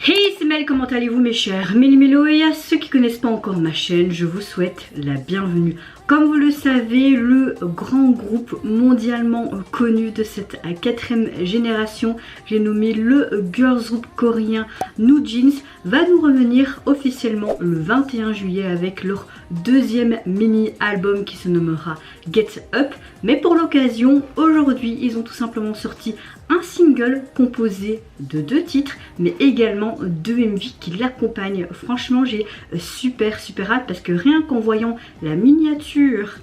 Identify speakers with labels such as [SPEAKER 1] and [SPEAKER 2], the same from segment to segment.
[SPEAKER 1] Hey, c'est Mel, comment allez-vous mes chers Méli-Mélo, et à ceux qui ne connaissent pas encore ma chaîne, je vous souhaite la bienvenue. Comme vous le savez, le grand groupe mondialement connu de cette quatrième génération, j'ai nommé le girls group coréen New Jeans, va nous revenir officiellement le 21 juillet avec leur deuxième mini-album qui se nommera Get Up. Mais pour l'occasion, aujourd'hui, ils ont tout simplement sorti un single composé de 2 titres, mais également 2 MV qui l'accompagnent. Franchement, j'ai super hâte parce que rien qu'en voyant la miniature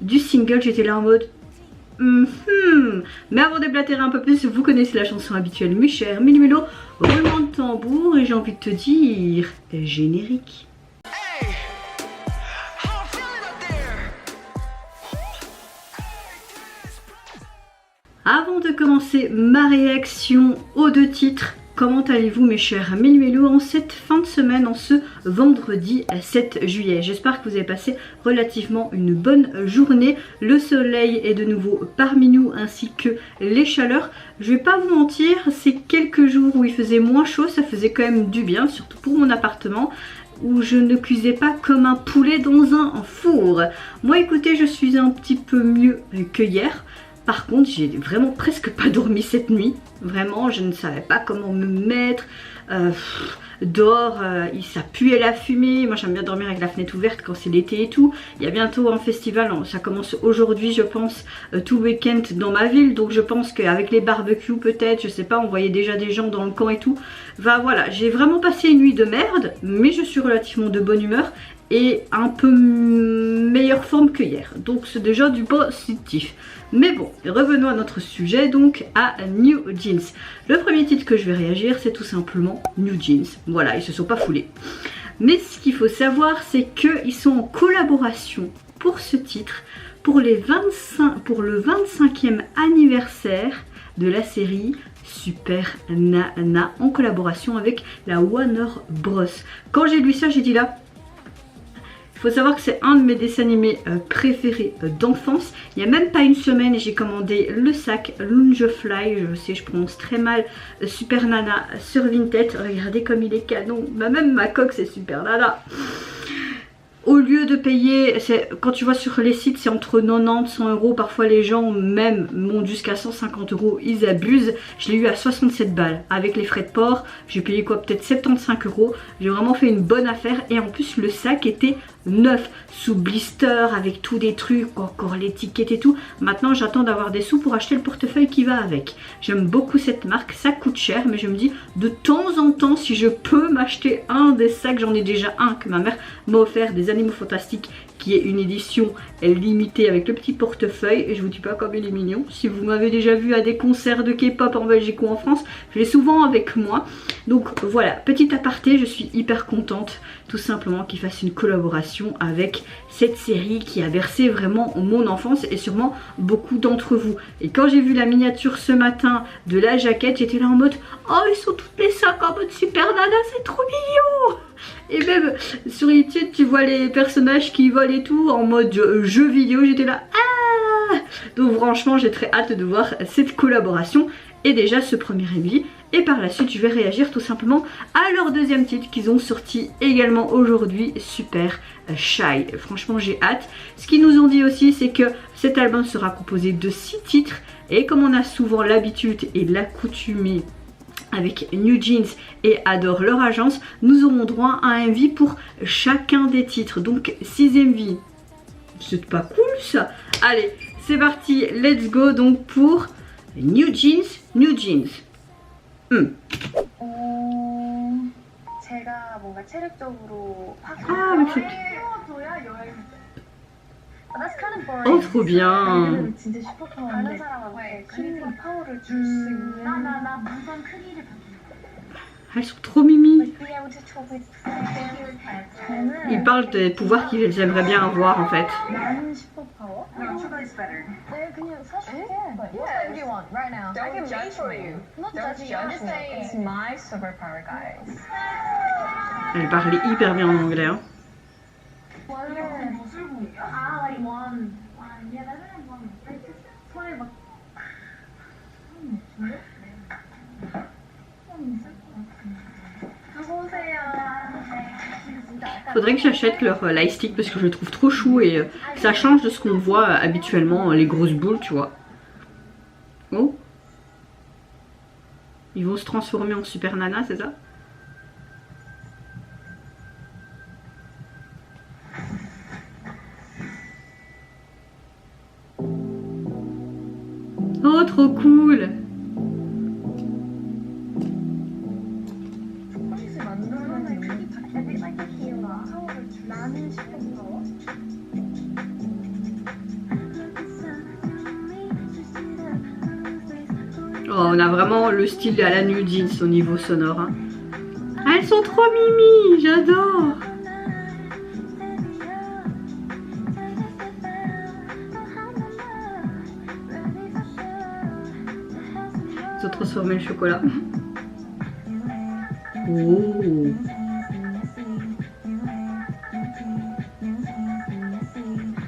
[SPEAKER 1] du single, j'étais là en mode Mais avant de déblatérer un peu plus, vous connaissez la chanson habituelle, mes chers Méli-Mélo, roulement de tambour, et j'ai envie de te dire générique. Avant de commencer ma réaction aux 2 titres, comment allez-vous mes chers Méli-Mélo en cette fin de semaine, en ce vendredi 7 juillet. J'espère que vous avez passé relativement une bonne journée. Le soleil est de nouveau parmi nous ainsi que les chaleurs. Je vais pas vous mentir, ces quelques jours où il faisait moins chaud, ça faisait quand même du bien, surtout pour mon appartement, où je ne cuisais pas comme un poulet dans un four. Moi écoutez, je suis un petit peu mieux que hier. Par contre, j'ai vraiment presque pas dormi cette nuit. Vraiment, je ne savais pas comment me mettre. Dehors, ça puait la fumée. Moi, j'aime bien dormir avec la fenêtre ouverte quand c'est l'été et tout. Il y a bientôt un festival. Ça commence aujourd'hui, je pense, tout le week-end dans ma ville. Donc, je pense qu'avec les barbecues, peut-être, je sais pas, on voyait déjà des gens dans le camp et tout. Enfin, voilà, j'ai vraiment passé une nuit de merde. Mais je suis relativement de bonne humeur et un peu meilleure forme que hier. Donc, c'est déjà du positif. Mais bon, revenons à notre sujet, donc à New Jeans. Le premier titre que je vais réagir, c'est tout simplement New Jeans. Voilà, ils se sont pas foulés. Mais ce qu'il faut savoir, c'est qu'ils sont en collaboration pour ce titre, pour le 25e anniversaire de la série Super Nana, en collaboration avec la Warner Bros. Quand j'ai lu ça, j'ai dit là, il faut savoir que c'est un de mes dessins animés préférés d'enfance. Il n'y a même pas une semaine, j'ai commandé le sac Loungefly, je sais, je prononce très mal Super Nana sur Vinted. Regardez comme il est canon, même ma coque c'est Super Nana. Au lieu de payer, quand tu vois sur les sites, c'est entre 90 100 euros. Parfois les gens même montent jusqu'à 150 euros, ils abusent. Je l'ai eu à 67 balles. Avec les frais de port, j'ai payé quoi, peut-être 75 euros. J'ai vraiment fait une bonne affaire. Et en plus, le sac était neuf, sous blister, avec tous des trucs, encore l'étiquette et tout. Maintenant, j'attends d'avoir des sous pour acheter le portefeuille qui va avec. J'aime beaucoup cette marque, ça coûte cher, mais je me dis de temps en temps, si je peux m'acheter un des sacs, j'en ai déjà un que ma mère m'a offert, des Animaux Fantastiques, qui est une édition limitée avec le petit portefeuille. Et je vous dis pas comme il est mignon. Si vous m'avez déjà vu à des concerts de K-pop en Belgique ou en France, je l'ai souvent avec moi. Donc voilà, petit aparté, je suis hyper contente tout simplement qu'il fasse une collaboration avec cette série qui a bercé vraiment mon enfance et sûrement beaucoup d'entre vous. Et quand j'ai vu la miniature ce matin de la jaquette, j'étais là en mode oh, ils sont toutes les 5 en mode Super Nana, c'est trop mignon. Et même sur YouTube, tu vois les personnages qui volent et tout en mode jeu vidéo. J'étais là, ah. Donc franchement, j'ai très hâte de voir cette collaboration et déjà ce premier MV. Et par la suite, je vais réagir tout simplement à leur deuxième titre qu'ils ont sorti également aujourd'hui, Super Shy. Franchement, j'ai hâte. Ce qu'ils nous ont dit aussi, c'est que cet album sera composé de 6 titres. Et comme on a souvent l'habitude et l'accoutumée avec New Jeans et Adore leur agence, nous aurons droit à un MV pour chacun des titres. Donc 6 MV, c'est pas cool ça. Allez, c'est parti, let's go donc pour New Jeans, New Jeans.
[SPEAKER 2] 제가 뭔가 체력적으로
[SPEAKER 1] Oh, trop bien.
[SPEAKER 2] 진짜 슈퍼파워인데 다른 사람한테 힘과 파워를 줄 수 있는 나나 우선 크기를
[SPEAKER 1] Elles sont trop mimi.
[SPEAKER 2] be able to talk with
[SPEAKER 1] Ils parlent des pouvoirs qu'ils aimeraient bien avoir en fait.
[SPEAKER 2] 나는 슈퍼파워? 네 그냥 사줄게. What do you want right now? I can make for you. Not judging. I'm just saying it's my superpower, guys.
[SPEAKER 1] Elle parlait hyper bien en anglais. Hein.
[SPEAKER 2] 원래 무술 공이야? 아, like one. Yeah, that's like one. 손에 막.
[SPEAKER 1] Faudrait que j'achète leur lightstick parce que je le trouve trop chou et ça change de ce qu'on voit habituellement, les grosses boules, tu vois. Oh. Ils vont se transformer en Super Nana, c'est ça? Oh, trop cool! Oh, on a vraiment le style à la New Jeans au niveau sonore. Hein. Elles sont trop mimi, j'adore. Ils ont transformé le chocolat. Oh.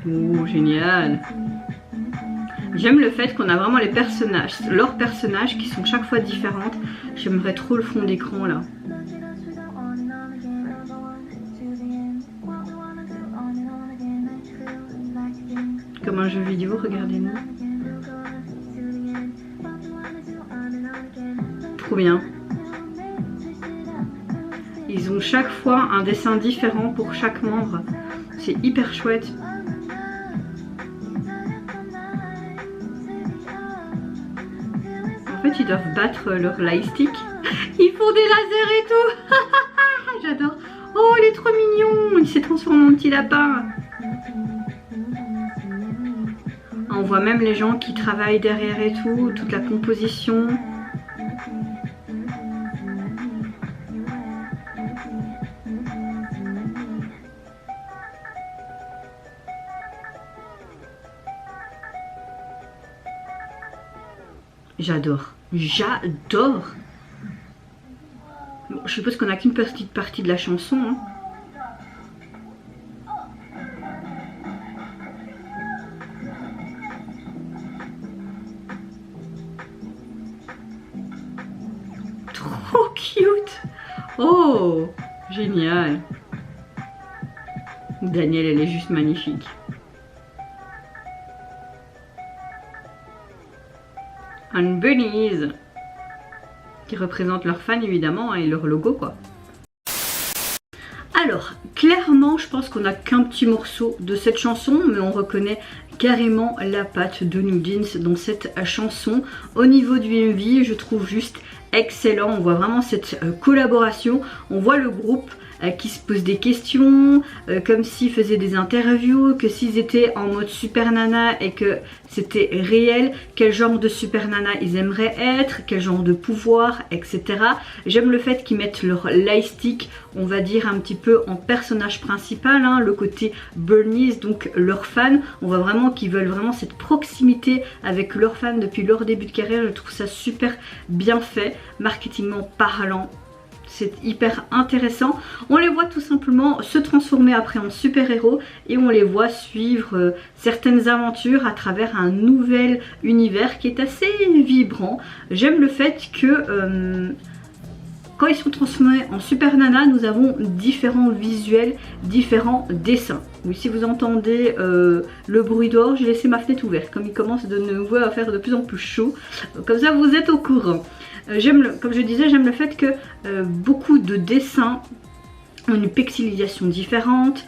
[SPEAKER 1] Oh, génial. J'aime le fait qu'on a vraiment les personnages, leurs personnages qui sont chaque fois différentes. J'aimerais trop le fond d'écran là. Comme un jeu vidéo, regardez-nous. Trop bien. Ils ont chaque fois un dessin différent pour chaque membre. C'est hyper chouette. En fait, ils doivent battre leur lightstick. Ils font des lasers et tout. J'adore. Oh, il est trop mignon. Il s'est transformé en petit lapin. On voit même les gens qui travaillent derrière et tout. Toute la composition. J'adore, j'adore. Bon, je suppose qu'on n'a qu'une petite partie de la chanson. Hein. Trop cute. Oh, génial. Danielle, elle est juste magnifique. Un bunnies qui représente leurs fans évidemment et leur logo quoi. Alors clairement je pense qu'on n'a qu'un petit morceau de cette chanson mais on reconnaît carrément la patte de New Jeans dans cette chanson. Au niveau du MV je trouve juste excellent, on voit vraiment cette collaboration, on voit le groupe qui se posent des questions, comme s'ils faisaient des interviews, que s'ils étaient en mode Super Nana et que c'était réel, quel genre de Super Nana ils aimeraient être, quel genre de pouvoir, etc. J'aime le fait qu'ils mettent leur lightstick, on va dire un petit peu en personnage principal, hein, le côté Burnies, donc leurs fans. On voit vraiment qu'ils veulent vraiment cette proximité avec leurs fans depuis leur début de carrière. Je trouve ça super bien fait, marketingment parlant. C'est hyper intéressant. On les voit tout simplement se transformer après en super-héros et on les voit suivre certaines aventures à travers un nouvel univers qui est assez vibrant. J'aime le fait que quand ils sont transformés en Super Nana, nous avons différents visuels, différents dessins. Oui, si vous entendez le bruit dehors, j'ai laissé ma fenêtre ouverte. Comme il commence de nouveau à faire de plus en plus chaud. Comme ça, vous êtes au courant. Comme je disais, j'aime le fait que beaucoup de dessins ont une pixelisation différente.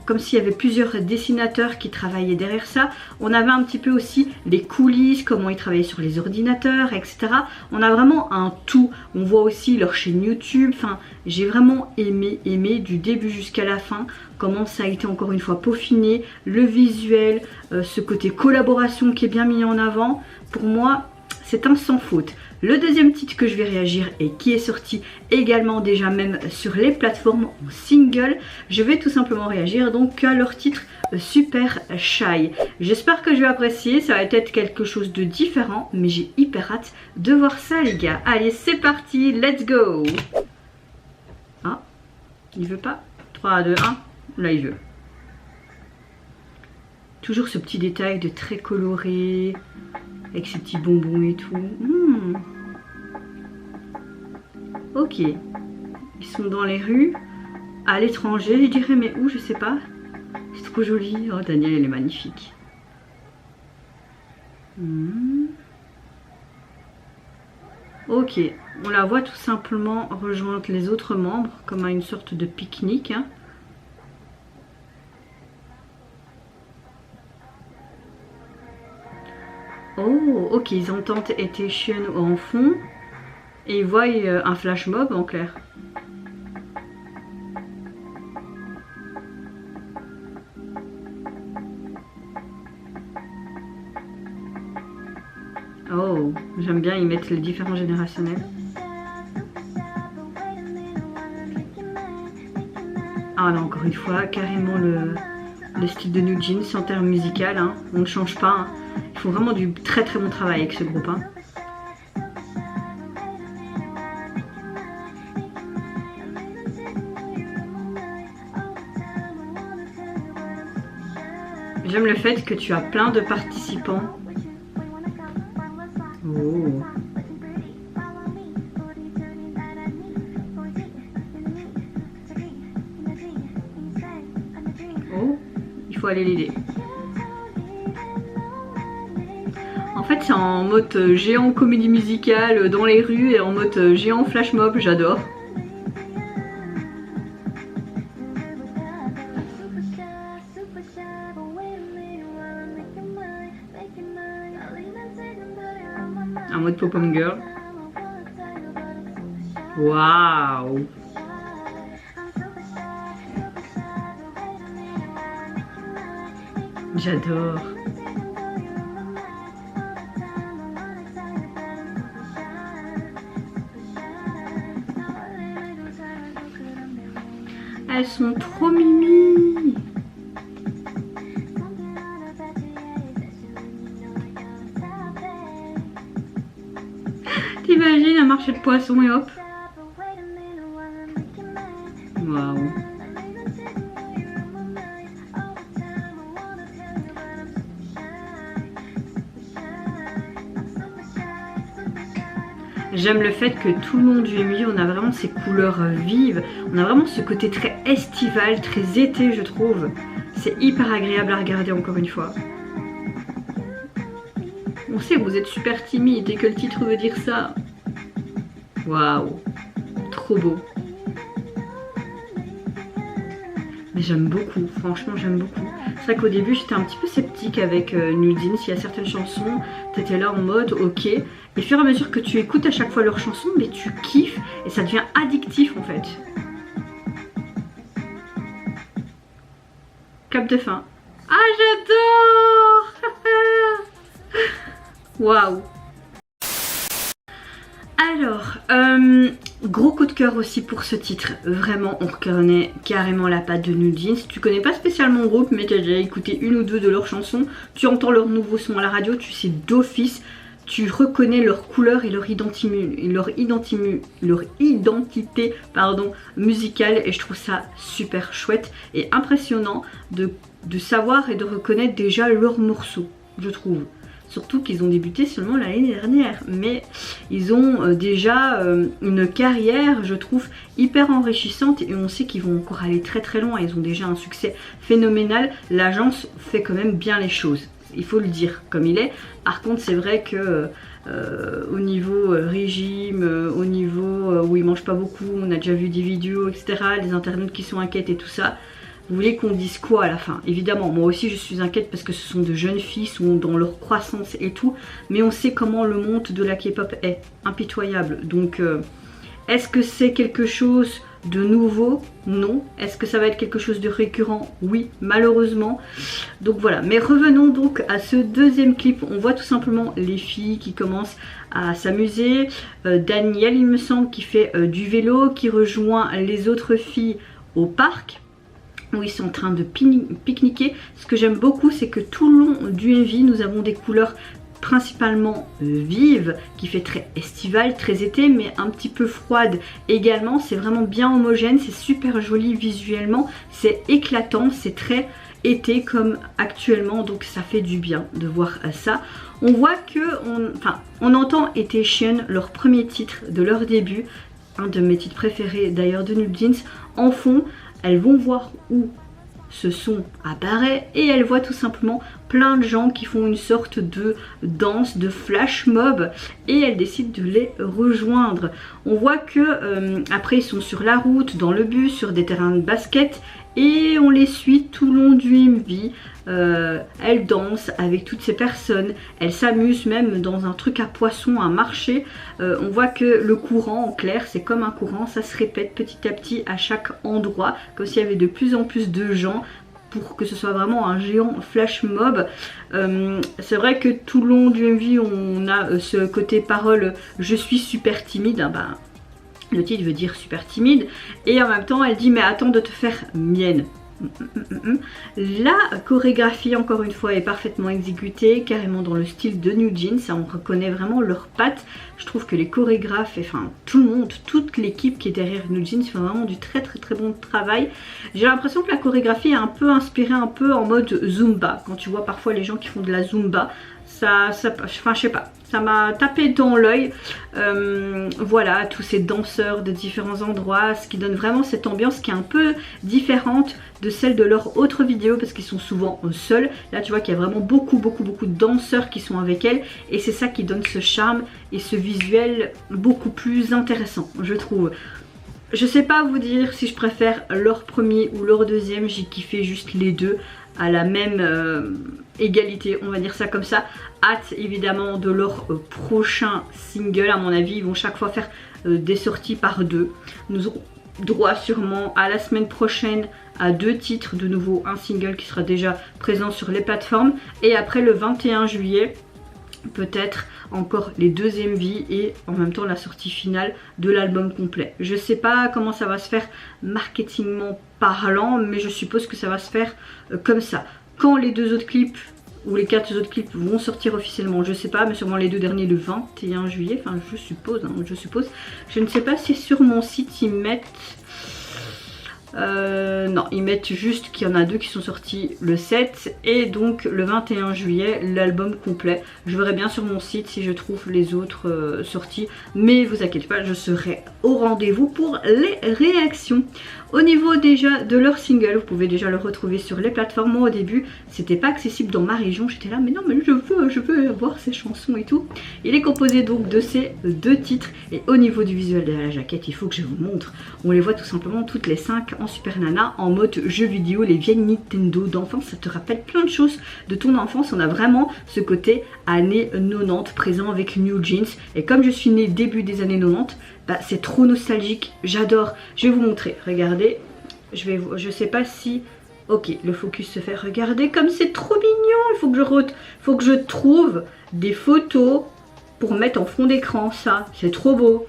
[SPEAKER 1] Comme s'il y avait plusieurs dessinateurs qui travaillaient derrière ça. On avait un petit peu aussi les coulisses, comment ils travaillaient sur les ordinateurs, etc. On a vraiment un tout. On voit aussi leur chaîne YouTube. Enfin, j'ai vraiment aimé du début jusqu'à la fin comment ça a été encore une fois peaufiné. Le visuel, ce côté collaboration qui est bien mis en avant. Pour moi, c'est un sans faute. Le deuxième titre que je vais réagir et qui est sorti également déjà même sur les plateformes en single, je vais tout simplement réagir donc à leur titre Super Shy. J'espère que je vais apprécier, ça va être quelque chose de différent, mais j'ai hyper hâte de voir ça les gars. Allez c'est parti, let's go. Ah, il veut pas. 3, 2, 1, là il veut. Toujours ce petit détail de très coloré. Avec ces petits bonbons et tout. Ok. Ils sont dans les rues. à l'étranger, je dirais, mais où, je sais pas. C'est trop joli. Oh, Daniel, elle est magnifique. Ok, on la voit tout simplement rejoindre les autres membres, comme à une sorte de pique-nique. Hein. Oh, ok, ils entendent Etation en fond. Et ils voient un flash mob en clair. Oh, j'aime bien y mettre les différents générationnels. Ah là, encore une fois, carrément le style de New Jeans en termes musical. Hein. On ne change pas. Hein. Ils font vraiment du très très bon travail avec ce groupe. Hein. J'aime le fait que tu as plein de participants. Oh. Oh, il faut aller l'aider. En fait, c'est en mode géant comédie musicale dans les rues et en mode géant flash mob, j'adore. En mode pop-up girl. Waouh! J'adore. Elles sont trop mimi. T'imagines un marché de poissons et hop. Waouh. J'aime le fait que tout le long du MV, on a vraiment ces couleurs vives. On a vraiment ce côté très estival, très été, je trouve. C'est hyper agréable à regarder encore une fois. On sait que vous êtes super timide et que le titre veut dire ça. Waouh, trop beau. Mais j'aime beaucoup, franchement j'aime beaucoup. C'est vrai qu'au début j'étais un petit peu sceptique avec New Jeans. Il y a certaines chansons, t'étais là en mode ok. Et au fur et à mesure que tu écoutes à chaque fois leurs chansons, mais tu kiffes et ça devient addictif en fait. Cap de fin. Ah j'adore. Waouh. Alors, gros coup de cœur aussi pour ce titre. Vraiment, on reconnaît carrément la patte de New Jeans. Si tu connais pas spécialement le groupe, mais tu as déjà écouté une ou deux de leurs chansons, tu entends leur nouveau son à la radio, tu sais d'office, tu reconnais leur couleur et leur identité musicale. Et je trouve ça super chouette et impressionnant de savoir et de reconnaître déjà leurs morceaux, je trouve. Surtout qu'ils ont débuté seulement l'année dernière. Mais ils ont déjà une carrière, je trouve, hyper enrichissante. Et on sait qu'ils vont encore aller très très loin. Ils ont déjà un succès phénoménal. L'agence fait quand même bien les choses. Il faut le dire comme il est. Par contre, c'est vrai que au niveau régime, au niveau où ils mangent pas beaucoup, on a déjà vu des vidéos, etc. Les internautes qui sont inquiètes et tout ça. Vous voulez qu'on dise quoi à la fin? Évidemment, moi aussi je suis inquiète parce que ce sont de jeunes filles, sont dans leur croissance et tout. Mais on sait comment le monde de la K-pop est impitoyable. Donc, est-ce que c'est quelque chose de nouveau? Non. Est-ce que ça va être quelque chose de récurrent? Oui, malheureusement. Donc voilà. Mais revenons donc à ce deuxième clip. On voit tout simplement les filles qui commencent à s'amuser. Daniel, il me semble, qui fait du vélo, qui rejoint les autres filles au parc, où ils sont en train de pique-niquer. Ce que j'aime beaucoup, c'est que tout le long du MV, nous avons des couleurs principalement vives, qui fait très estival, très été, mais un petit peu froide également. C'est vraiment bien homogène, c'est super joli visuellement, c'est éclatant, c'est très été comme actuellement, donc ça fait du bien de voir ça. On voit que, on entend Etation, leur premier titre de leur début. un de mes titres préférés d'ailleurs de New Jeans. En fond, elles vont voir où se sont appareils et elles voient tout simplement plein de gens qui font une sorte de danse, de flash mob, et elles décident de les rejoindre. On voit que après ils sont sur la route, dans le bus, sur des terrains de basket, et on les suit tout le long du MV. Elles dansent avec toutes ces personnes, elles s'amusent même dans un truc à poissons, un marché. On voit que le courant, en clair, c'est comme un courant, ça se répète petit à petit à chaque endroit, comme s'il y avait de plus en plus de gens pour que ce soit vraiment un géant flash mob. C'est vrai que tout le long du MV on a ce côté parole je suis super timide, le titre veut dire super timide, et en même temps elle dit mais attends de te faire mienne. La chorégraphie encore une fois est parfaitement exécutée, carrément dans le style de New Jeans, on reconnaît vraiment leurs pattes. Je trouve que les chorégraphes, enfin tout le monde, toute l'équipe qui est derrière New Jeans fait vraiment du très bon travail. J'ai l'impression que la chorégraphie est un peu inspirée un peu en mode Zumba, quand tu vois parfois les gens qui font de la Zumba, enfin je sais pas, ça m'a tapé dans l'œil. Voilà, tous ces danseurs de différents endroits, ce qui donne vraiment cette ambiance qui est un peu différente de celle de leurs autres vidéos, parce qu'ils sont souvent seuls. Là tu vois qu'il y a vraiment beaucoup de danseurs qui sont avec elles, et c'est ça qui donne ce charme et ce visuel beaucoup plus intéressant, je trouve. Je sais pas vous dire si je préfère leur premier ou leur deuxième, j'ai kiffé juste les deux à la même égalité, on va dire ça comme ça. Hâte évidemment de leur prochain single, à mon avis ils vont chaque fois faire des sorties par deux. Nous aurons droit sûrement à la semaine prochaine à 2 titres, de nouveau un single qui sera déjà présent sur les plateformes, et après le 21 juillet peut-être encore les 2 MV et en même temps la sortie finale de l'album complet. Je sais pas comment ça va se faire marketingment parlant, mais je suppose que ça va se faire comme ça. Quand les 2 autres clips ou les 4 autres clips vont sortir officiellement, je sais pas, mais sûrement les 2 derniers le 21 juillet, enfin je suppose, je ne sais pas si sur mon site ils mettent... non, ils mettent juste qu'il y en a 2 qui sont sortis le 7 et donc le 21 juillet l'album complet. Je verrai bien sur mon site si je trouve les autres sorties, mais vous inquiétez pas, je serai au rendez-vous pour les réactions. Au niveau déjà de leur single, vous pouvez déjà le retrouver sur les plateformes. Moi au début c'était pas accessible dans ma région, j'étais là mais non mais je veux avoir ces chansons et tout. Il est composé donc de ces 2 titres, et au niveau du visuel de la jaquette, il faut que je vous montre. On les voit tout simplement toutes les 5 en Super Nana, en mode jeu vidéo, les vieilles Nintendo d'enfance. Ça te rappelle plein de choses de ton enfance. On a vraiment ce côté années 90 présent avec New Jeans, et comme je suis née début des années 90, c'est trop nostalgique, j'adore. Je vais vous montrer, regardez, je sais pas si... Ok, le focus se fait, regardez comme c'est trop mignon. Il faut que je trouve des photos pour mettre en fond d'écran, ça, c'est trop beau.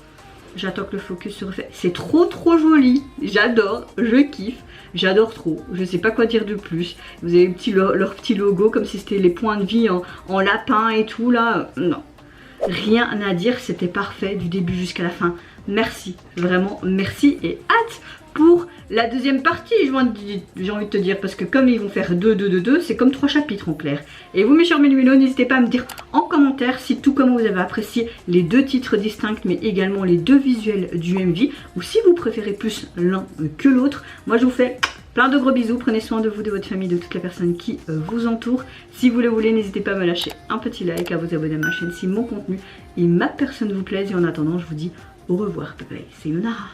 [SPEAKER 1] J'attends que le focus se refait. C'est trop joli. J'adore, je kiffe. J'adore trop. Je sais pas quoi dire de plus. Vous avez leur petit logo comme si c'était les points de vie en lapin et tout là. Non. Rien à dire, c'était parfait du début jusqu'à la fin. Merci, vraiment merci, et hâte pour la deuxième partie, j'ai envie de te dire, parce que comme ils vont faire 2, c'est comme 3 chapitres en clair. Et vous mes chers Mélumélos, n'hésitez pas à me dire en commentaire si tout comme vous avez apprécié les 2 titres distincts, mais également les 2 visuels du MV, ou si vous préférez plus l'un que l'autre. Moi je vous fais plein de gros bisous, prenez soin de vous, de votre famille, de toutes les personnes qui vous entourent. Si vous le voulez, n'hésitez pas à me lâcher un petit like, à vous abonner à ma chaîne si mon contenu et ma personne vous plaisent. Et en attendant, je vous dis au revoir, bye bye, c'est Yonara.